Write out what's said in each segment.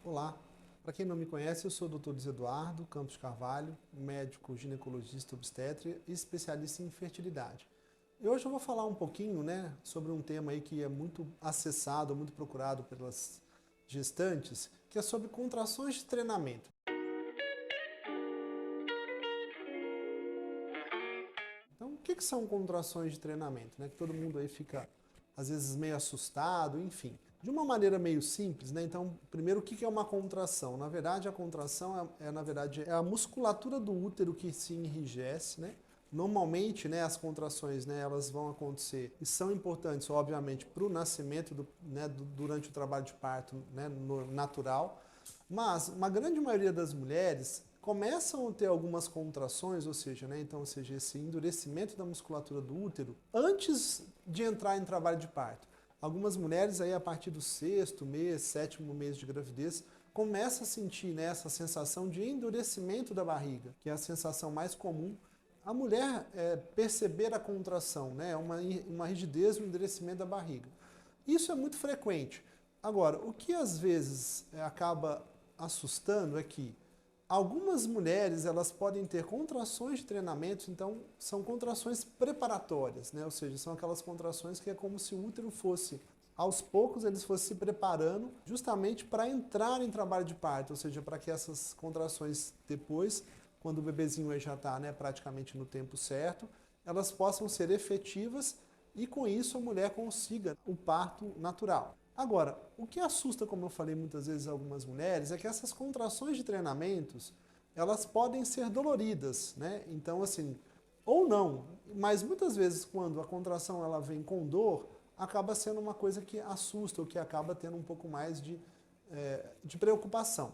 Olá, para quem não me conhece, eu sou o Dr. Luiz Eduardo Campos Carvalho, médico ginecologista obstetra e especialista em fertilidade. E hoje eu vou falar um pouquinho, sobre um tema aí que é muito acessado, muito procurado pelas gestantes, que é sobre contrações de treinamento. Então, o que são contrações de treinamento? Que todo mundo aí fica, às vezes, meio assustado, enfim. De uma maneira meio simples, então, primeiro, o que é uma contração? Na verdade, a contração é a musculatura do útero que se enrijece, Normalmente, as contrações, elas vão acontecer e são importantes, obviamente, para o nascimento, durante o trabalho de parto, natural, mas uma grande maioria das mulheres começam a ter algumas contrações, ou seja, esse endurecimento da musculatura do útero antes de entrar em trabalho de parto. Algumas mulheres aí a partir do sexto mês, sétimo mês de gravidez, começam a sentir essa sensação de endurecimento da barriga, que é a sensação mais comum. A mulher perceber a contração, uma rigidez no endurecimento da barriga. Isso é muito frequente. Agora, o que às vezes acaba assustando é que algumas mulheres elas podem ter contrações de treinamento, então são contrações preparatórias, ou seja, são aquelas contrações que é como se o útero fosse, aos poucos eles fossem se preparando justamente para entrar em trabalho de parto, ou seja, para que essas contrações depois, quando o bebezinho já está praticamente no tempo certo, elas possam ser efetivas e com isso a mulher consiga o parto natural. Agora, o que assusta, como eu falei muitas vezes algumas mulheres, é que essas contrações de treinamentos, elas podem ser doloridas, Então, assim, ou não, mas muitas vezes quando a contração ela vem com dor, acaba sendo uma coisa que assusta, ou que acaba tendo um pouco mais de preocupação.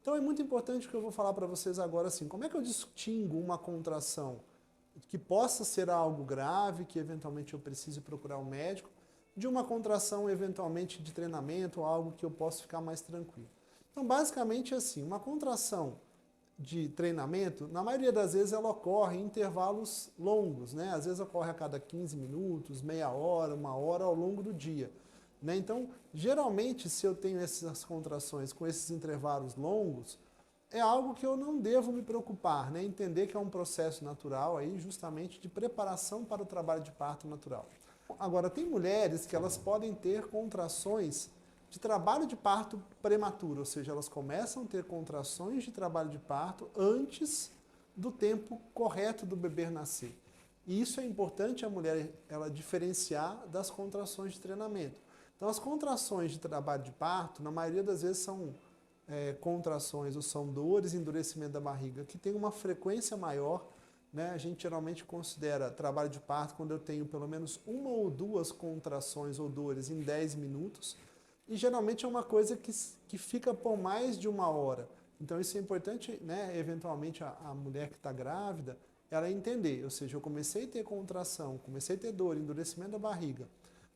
Então é muito importante que eu vou falar para vocês agora assim, como é que eu distingo uma contração que possa ser algo grave, que eventualmente eu precise procurar um médico, de uma contração eventualmente de treinamento, ou algo que eu possa ficar mais tranquilo. Então basicamente assim, uma contração de treinamento, na maioria das vezes ela ocorre em intervalos longos, Às vezes ocorre a cada 15 minutos, meia hora, uma hora ao longo do dia. Então, geralmente, se eu tenho essas contrações com esses intervalos longos, é algo que eu não devo me preocupar, Entender que é um processo natural aí, justamente de preparação para o trabalho de parto natural. Agora, tem mulheres que elas podem ter contrações de trabalho de parto prematuro, ou seja, elas começam a ter contrações de trabalho de parto antes do tempo correto do bebê nascer. E isso é importante a mulher ela diferenciar das contrações de treinamento. Então, as contrações de trabalho de parto, na maioria das vezes, são contrações ou são dores, endurecimento da barriga, que tem uma frequência maior. A gente geralmente considera trabalho de parto quando eu tenho pelo menos uma ou duas contrações ou dores em 10 minutos. E geralmente é uma coisa que fica por mais de uma hora. Então isso é importante, eventualmente a mulher que está grávida, ela entender. Ou seja, eu comecei a ter contração, comecei a ter dor, endurecimento da barriga,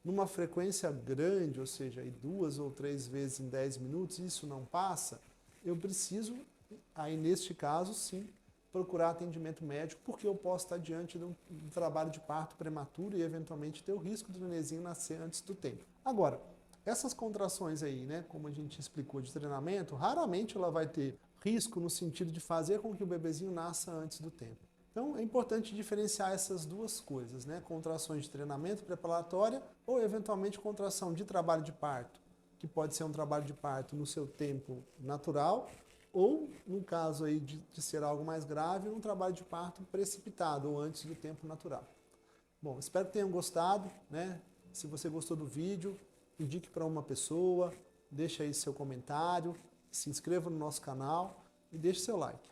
numa frequência grande, ou seja, aí 2 ou 3 vezes em 10 minutos, isso não passa, eu preciso, aí neste caso sim, procurar atendimento médico, porque eu posso estar diante de um trabalho de parto prematuro e eventualmente ter o risco do nenenzinho nascer antes do tempo. Agora, essas contrações aí, como a gente explicou de treinamento, raramente ela vai ter risco no sentido de fazer com que o bebezinho nasça antes do tempo. Então é importante diferenciar essas duas coisas, Contrações de treinamento preparatória ou eventualmente contração de trabalho de parto, que pode ser um trabalho de parto no seu tempo natural ou, no caso aí de ser algo mais grave, um trabalho de parto precipitado ou antes do tempo natural. Bom, espero que tenham gostado, Se você gostou do vídeo, indique para uma pessoa, deixe aí seu comentário, se inscreva no nosso canal e deixe seu like.